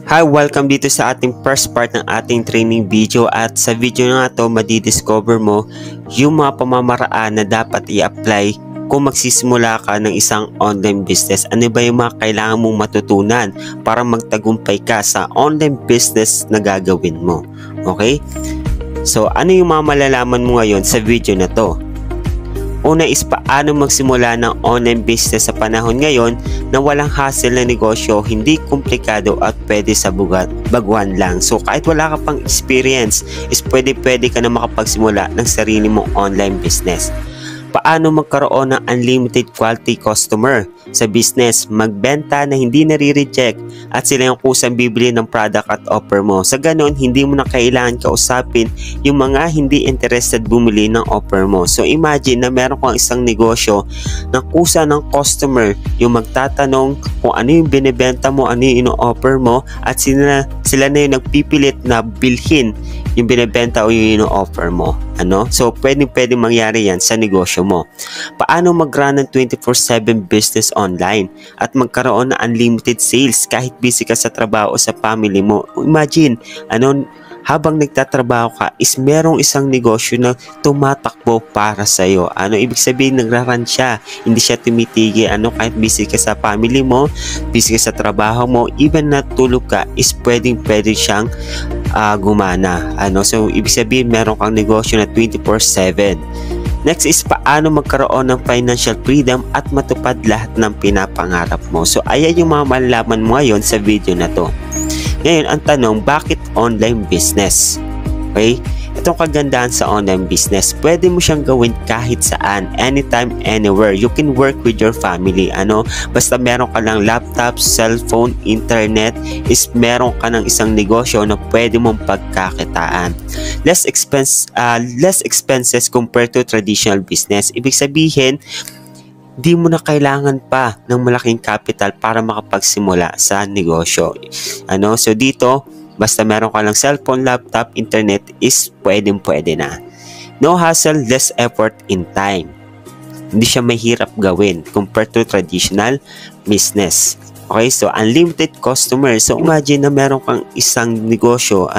Hi, welcome dito sa ating first part ng ating training video, at sa video na to madidiscover mo yung mga pamamaraan na dapat i-apply kung magsisimula ka ng isang online business. Ano ba yung mga kailangan mong matutunan para magtagumpay ka sa online business na gagawin mo? Okay? So, ano yung mga malalaman mo ngayon sa video na to? Una is paano magsimula ng online business sa panahon ngayon na walang hassle na negosyo, hindi komplikado at pwede sa baguhan lang. So kahit wala ka pang experience is pwede ka na makapagsimula ng sarili mong online business. Paano magkaroon ng unlimited quality customer sa business, magbenta na hindi nare-reject at sila yung kusang bibili ng product at offer mo. Sa ganon, hindi mo na kailangan kausapin yung mga hindi interested bumili ng offer mo. So imagine na meron kang isang negosyo na kusa ng customer yung magtatanong kung ano yung binibenta mo, ano yung ino-offer mo, at sila na yung nagpipilit na bilhin yung binibenta o yung ino-offer mo. So pwede mangyari yan sa negosyo mo. Paano mag-run ng 24/7 business online at magkaroon ng unlimited sales kahit busy ka sa trabaho o sa family mo? Imagine, habang nagtatrabaho ka is merong isang negosyo na tumatakbo para sa iyo. Ibig sabihin, nagra-run siya, hindi siya tumitigil. Kahit busy ka sa family mo, busy ka sa trabaho mo, even natulog ka, is pwede siyang gumana. So ibig sabihin, meron kang negosyo na 24/7. Next is paano magkaroon ng financial freedom at matupad lahat ng pinapangarap mo. So ayan yung mga malalaman mo ngayon sa video na to. Ngayon, ang tanong, bakit online business? Okay? Itong kagandahan sa online business, pwede mo siyang gawin kahit saan, anytime, anywhere. You can work with your family. Basta meron ka lang laptop, cellphone, internet, is meron ka ng isang negosyo na pwede mong pagkakitaan. Less expenses compared to traditional business. Ibig sabihin, di mo na kailangan pa ng malaking capital para makapagsimula sa negosyo. So dito, basta meron ka lang cellphone, laptop, internet, is pwede na. No hassle, less effort in time. Hindi siya mahirap gawin compared to traditional business. Okay, so unlimited customer. So imagine na meron kang isang negosyo,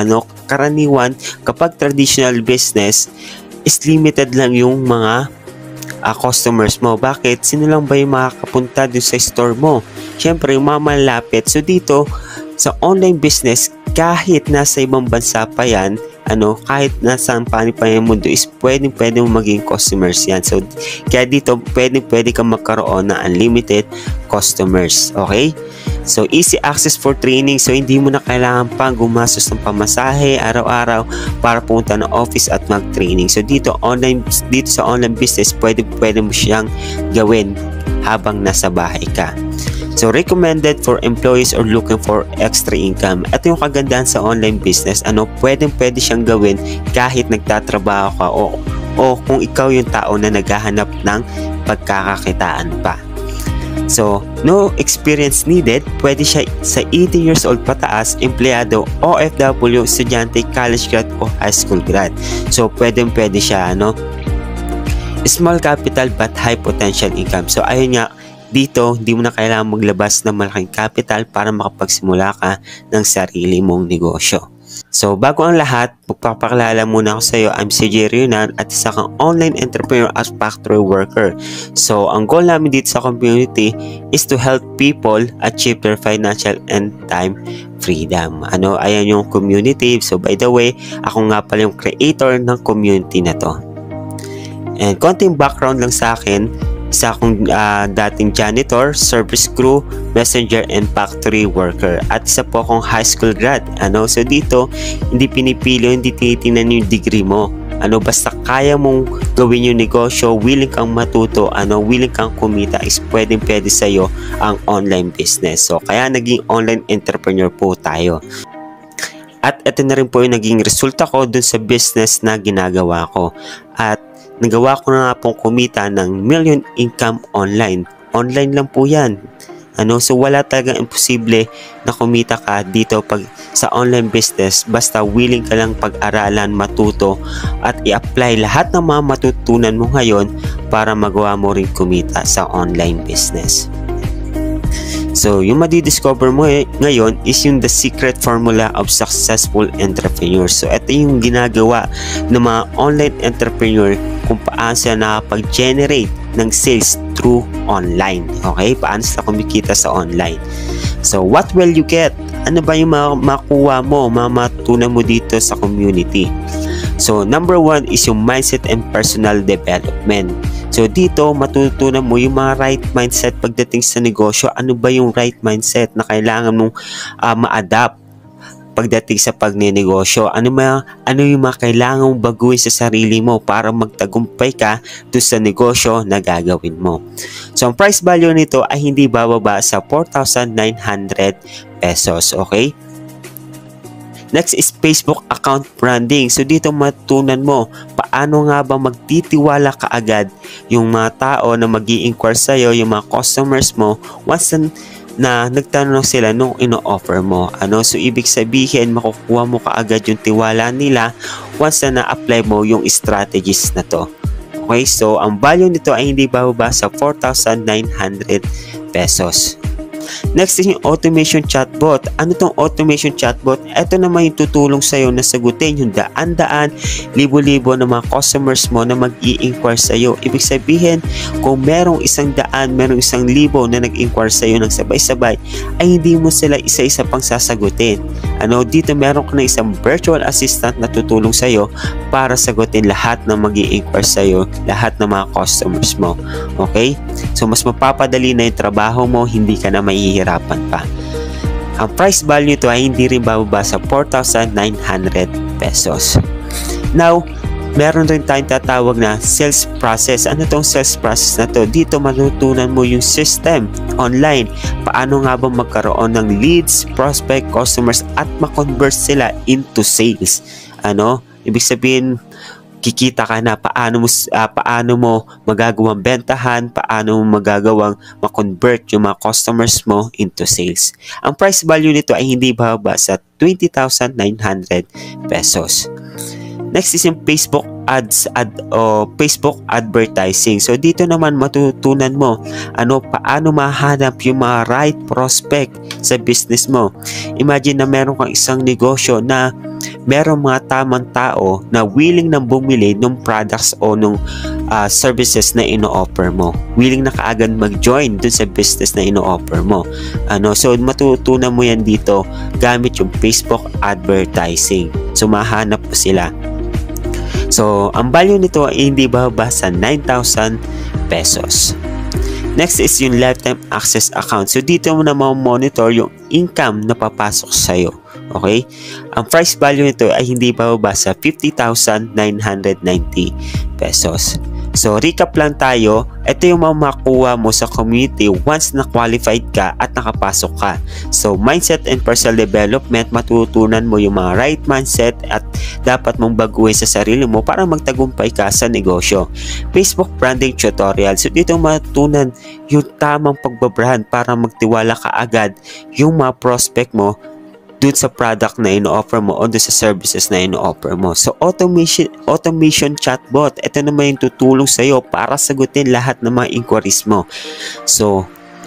karaniwan kapag traditional business is limited lang yung mga customers mo. Bakit? Sino lang ba yung makakapunta dun sa store mo? Siyempre, yung mga malapit. So dito, sa online business, kahit nasa ibang bansa pa yan, kahit nasa paano pa yung mundo, is pwede mo maging customers yan. So, kaya dito, pwede kang magkaroon ng unlimited customers. Okay? So, easy access for training. So, hindi mo na kailangan pang gumastos ng pamasahe araw-araw para punta ng office at mag-training. So, dito sa online business, pwede mo siyang gawin habang nasa bahay ka. So, recommended for employees or looking for extra income. Ito yung kagandahan sa online business. Pwede siyang gawin kahit nagtatrabaho ka o kung ikaw yung tao na naghahanap ng pagkakakitaan pa. So, no experience needed. Pwede siya sa 18 years old pataas, empleyado, OFW, estudyante, college grad o high school grad. So, pwede siya, small capital but high potential income. So, ayun nga, dito, hindi mo na kailangan maglabas ng malaking capital para makapagsimula ka ng sarili mong negosyo. So, bago ang lahat, magpapakilala muna ako sa iyo. I'm CJ Rionan at isa kang online entrepreneur at factory worker. So, ang goal namin dito sa community is to help people achieve their financial and time freedom. Ayan yung community. So, by the way, ako nga pala yung creator ng community na to. And konting background lang sa akin. Isa akong dating janitor, service crew, messenger, and factory worker. At isa po akong high school grad. So dito, hindi pinipili, hindi tinitingnan yung degree mo. Basta kaya mong gawin yung negosyo, willing kang matuto, willing kang kumita, is pwede sa'yo ang online business. So kaya naging online entrepreneur po tayo. At ito na rin po yung naging resulta ko dun sa business na ginagawa ko. At nagawa ko na nga pong kumita ng million income online. Online lang po yan. So wala talagang imposible na kumita ka dito pag sa online business, basta willing ka lang pag-aralan, matuto at i-apply lahat ng mga matutunan mo ngayon para magawa mo rin kumita sa online business. So, yung madidiscover mo ngayon is yung the secret formula of successful entrepreneurs. So, ito yung ginagawa ng mga online entrepreneur kung paano sila nakapag-generate ng sales through online. Okay? Paano sila kumikita sa online. So, what will you get? Ano ba yung makuha mo, matutunan mo dito sa community? So, number 1 is yung mindset and personal development. So, dito matutunan mo yung mga right mindset pagdating sa negosyo. Ano ba yung right mindset na kailangan mong ma-adapt pagdating sa pagnenegosyo? Ano yung mga kailangan mong baguhin sa sarili mo para magtagumpay ka doon sa negosyo na gagawin mo? So, ang price value nito ay hindi bababa sa 4,900 pesos. Okay? Next is Facebook account branding. So, dito matutunan mo paano nga ba magtitiwala ka agad yung mga tao na mag-i-inquire sa'yo, yung mga customers mo, once na nagtanong sila nung ino-offer mo. So, ibig sabihin, makukuha mo kaagad yung tiwala nila once na na-apply mo yung strategies na to. Okay, so, ang value nito ay hindi bababa sa 4,900 pesos. Next is yung automation chatbot. Ano tong automation chatbot? Ito naman yung tutulong sa'yo na sagutin yung daan-daan, libo-libo ng mga customers mo na mag-i-inquire sa'yo. Ibig sabihin, kung merong 100, merong 1,000 na nag-inquire sa'yo ng sabay-sabay, ay hindi mo sila isa-isa pang sasagutin. Dito meron ka na isang virtual assistant na tutulong sa'yo para sagutin lahat ng mag-i-inquire sa'yo, lahat ng mga customers mo. Okay? So, mas mapapadali na yung trabaho mo, hindi ka na mahihirapan pa. Ang price value nito ay hindi rin bababa sa 4,900 pesos. Now, meron rin tayong tatawag na sales process. Ano tong sales process na to? Dito matutunan mo yung system online. Paano nga ba magkaroon ng leads, prospect, customers at makonvert sila into sales. Ibig sabihin, kikita ka na paano mo magagawang bentahan, paano mo magagawang makonvert yung mga customers mo into sales. Ang price value nito ay hindi bababa sa 20,900 pesos. Next is yung Facebook ads Facebook advertising. So, dito naman matutunan mo paano mahanap yung mga right prospect sa business mo. Imagine na meron kang isang negosyo na merong mga tamang tao na willing nang bumili ng products o ng services na ino-offer mo. Willing na kaagad mag-join dun sa business na ino-offer mo. So, matutunan mo yan dito gamit yung Facebook advertising. So, mahanap mo sila. So, ang value nito ay hindi bababa sa 9,000 pesos. Next is yung lifetime access account. So, dito mo na monitor yung income na papasok sa'yo. Okay? Ang price value nito ay hindi bababa sa 50,990 pesos. So, recap lang tayo. Ito yung makuha mo sa community once na qualified ka at nakapasok ka. So, mindset and personal development, matutunan mo yung mga right mindset at dapat mong baguhin sa sarili mo para magtagumpay ka sa negosyo. Facebook branding tutorial. So, dito matutunan yung tamang pagbabrand para magtiwala ka agad yung mga prospect mo dun sa product na ino-offer mo o dun sa services na ino-offer mo. So, automation chatbot, ito naman yung tutulong sa'yo para sagutin lahat ng mga inquiries mo. So,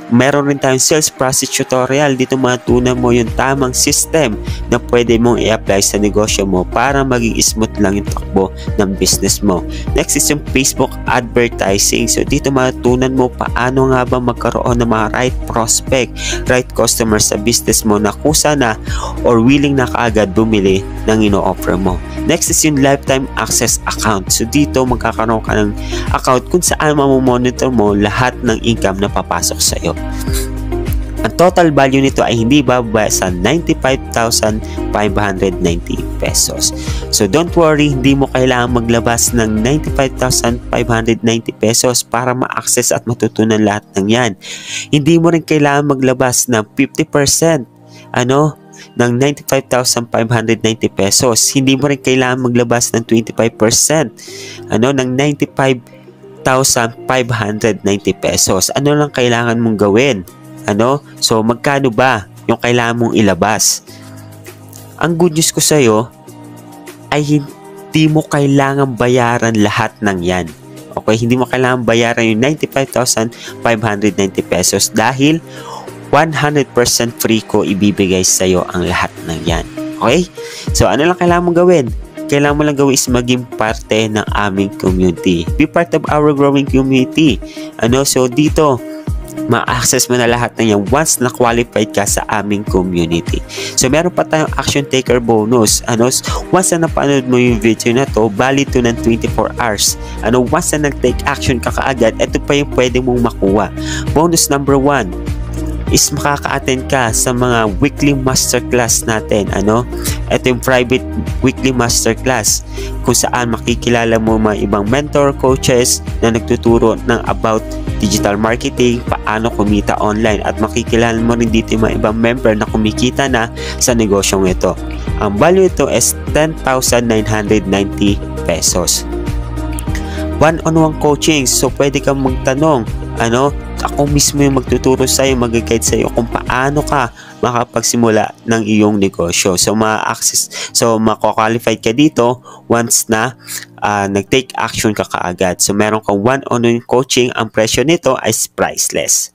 meron rin tayong sales process tutorial. Dito matutunan mo yung tamang system na pwede mong i-apply sa negosyo mo para maging smooth lang yung takbo ng business mo. Next is yung Facebook advertising. So, dito matutunan mo paano nga ba magkaroon ng mga right prospect, right customers sa business mo na kusa na or willing na kaagad bumili ng ino-offer mo. Next is yung lifetime access account. So, dito magkakaroon ka ng account kung saan mamomonitor mo lahat ng income na papasok sa'yo. Ang total value nito ay hindi bababa sa 95,590 pesos. So, don't worry, hindi mo kailangan maglabas ng 95,590 pesos para ma-access at matutunan lahat ng yan. Hindi mo rin kailangan maglabas ng 50% ng 95,590 pesos. Hindi mo rin kailangan maglabas ng 25% ng 95,590 pesos. Ano lang kailangan mong gawin? So, magkano ba yung kailangan mong ilabas? Ang good news ko sa'yo ay hindi mo kailangan bayaran lahat ng yan. Okay? Hindi mo kailangan bayaran yung 95,590 pesos dahil 100% free ko ibibigay sa'yo ang lahat ng yan. Okay? So, ano lang kailangan mong gawin? Kailangan mo lang gawin is maging parte ng aming community. Be part of our growing community. So dito, ma-access mo na lahat ng yan once na qualified ka sa aming community. So, meron pa tayong action taker bonus. Once na napanood mo yung video na to, valid to ng 24 hours. Once na nag-take action ka kaagad, ito pa yung pwede mong makuha. Bonus number 1 is makaka-attend ka sa mga weekly masterclass natin. Ito yung private weekly masterclass kung saan makikilala mo mga ibang mentor, coaches na nagtuturo ng about digital marketing, paano kumita online, at makikilala mo rin dito yung mga ibang member na kumikita na sa negosyong ito. Ang value ito is 10,990 pesos. One-on-one coaching, so pwede kang magtanong, ako mismo yung magtuturo sa'yo, mag-guide sa'yo kung paano ka makapagsimula ng iyong negosyo. So, mako-qualified ka dito once na nag-take action ka kaagad. So, meron kang one-on-one coaching. Ang presyo nito ay priceless.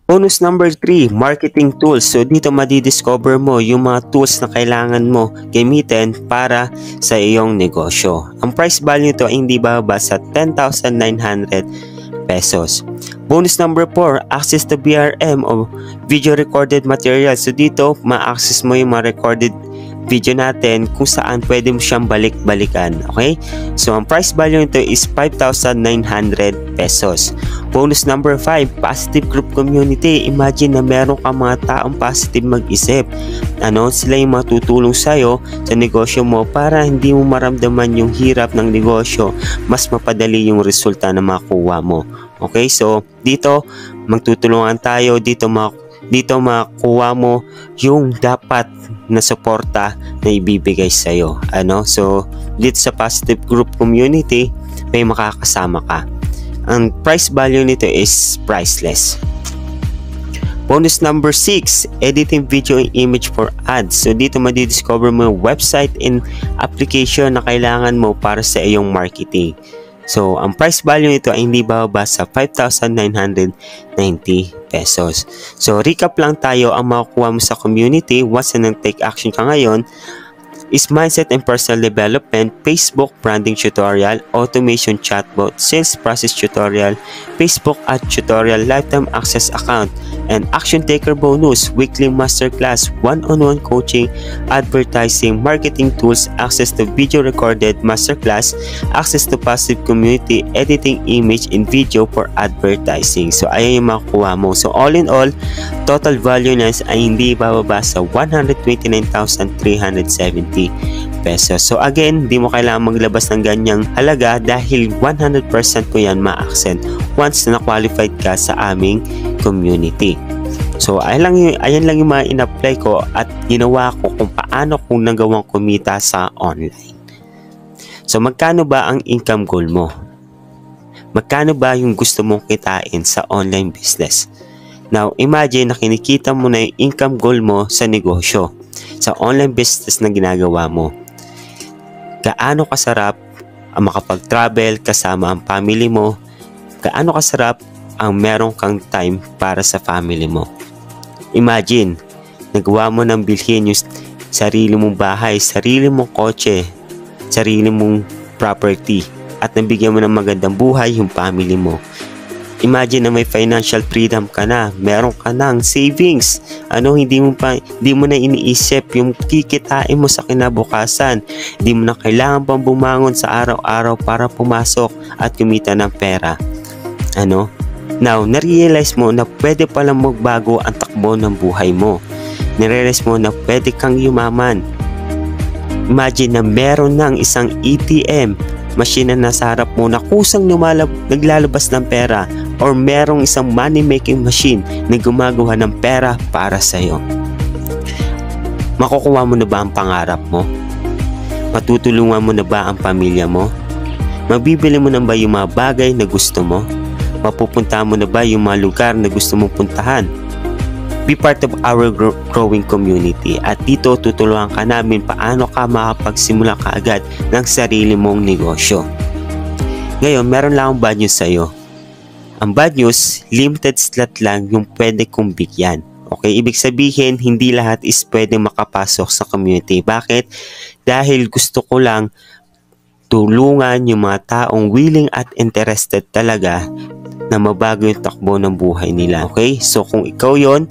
Bonus number 3, marketing tools. So, dito madidiscover mo yung mga tools na kailangan mo gamitin para sa iyong negosyo. Ang price value nito ay hindi bababa sa 10,900 pesos. Bonus number 4, access to BRM o video recorded material. So dito, ma-access mo yung mga recorded video natin kung saan pwede mo siyang balik-balikan. Okay? So ang price value nito is 5,900 pesos. Bonus number 5, positive group community. Imagine na meron ka mga taong positive mag-isip. Sila yung matutulong sa'yo sa negosyo mo para hindi mo maramdaman yung hirap ng negosyo, mas mapadali yung resulta na makuha mo. Okay? So dito, magtutulungan tayo. Dito makuha mo yung dapat na suporta na ibibigay sa'yo. So, dito sa positive group community, may makakasama ka. Ang price value nito is priceless. Bonus number 6, editing video and image for ads. So, dito madidiscover mo yung website and application na kailangan mo para sa iyong marketing. So, ang price value nito ay hindi bababa sa 5,990 pesos. So, recap lang tayo. Ang makukuha mo sa community once na nag-take action ka ngayon is mindset and personal development, Facebook branding tutorial, automation chatbot, sales process tutorial, Facebook ad tutorial, lifetime access account, and action taker bonus, weekly masterclass, one-on-one coaching, advertising, marketing tools, access to video recorded masterclass, access to passive community, editing image and video for advertising. So, ayan yung makukuha mo. So, all in all, total value na ay hindi bababa sa 129,370 pesos. So again, di mo kailangan maglabas ng ganyang halaga dahil 100% po yan ma-accent once na qualified ka sa aming community. So ayan lang yung mga in-apply ko at ginawa ko kung paano kung nagawang kumita sa online. So magkano ba ang income goal mo? Magkano ba yung gusto mong kitain sa online business? Now, imagine na kinikita mo na yung income goal mo sa negosyo, sa online business na ginagawa mo. Gaano kasarap ang makapag-travel kasama ang family mo? Gaano kasarap ang meron kang time para sa family mo? Imagine, nagawa mo ng bilhin yung sarili mong bahay, sarili mong kotse, sarili mong property, at nabigyan mo ng magandang buhay yung family mo. Imagine na may financial freedom ka na, meron ka ng savings. Hindi mo na iniisip yung kikitain mo sa kinabukasan. Hindi mo na kailangan pang bumangon sa araw-araw para pumasok at kumita ng pera. Now, na-realize mo na pwede palang magbago ang takbo ng buhay mo. Na-realize mo na pwede kang yumaman. Imagine na meron ng isang ATM machine na nasa harap mo na kusang naglalabas ng pera, or merong isang money making machine na gumagawa ng pera para sa iyo. Makukuha mo na ba ang pangarap mo? Matutulungan mo na ba ang pamilya mo? Mabibili mo na ba yung mga bagay na gusto mo? Mapupunta mo na ba yung mga lugar na gusto mong puntahan? Be part of our growing community at dito tutulungan ka namin paano ka makapagsimula kaagad ng sarili mong negosyo. Ngayon, meron lang akong bad news sa iyo. Ang bad news, limited slot lang yung pwede kong bigyan. Okay, ibig sabihin, hindi lahat is pwede makapasok sa community. Bakit? Dahil gusto ko lang tulungan yung mga taong willing at interested talaga na mabago yung takbo ng buhay nila. Okay, so kung ikaw yon,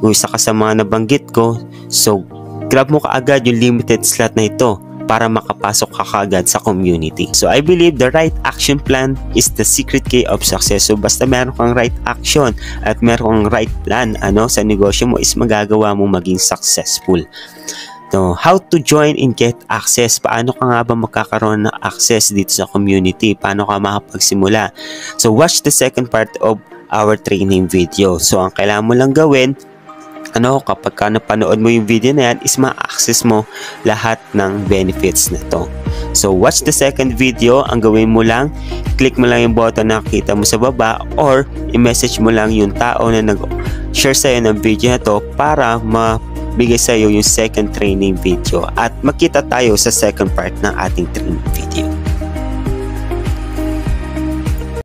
kung isa ka sa mga nabanggit ko, so grab mo kaagad yung limited slot na ito para makapasok ka kaagad sa community. So I believe the right action plan is the secret key of success. So basta meron kang right action at meron kang right plan sa negosyo mo is magagawa mo maging successful. So, how to join and get access? Paano ka nga ba magkakaroon ng access dito sa community? Paano ka makapagsimula? So watch the second part of our training video. So ang kailangan mo lang gawin, kapag ka napanood mo yung video na yan, is ma-access mo lahat ng benefits na to. So watch the second video. Ang gawin mo lang, click mo lang yung button na nakita mo sa baba or i-message mo lang yung tao na nag-share sa'yo ng video na to para mabigay sa'yo yung second training video at makita tayo sa second part ng ating training video.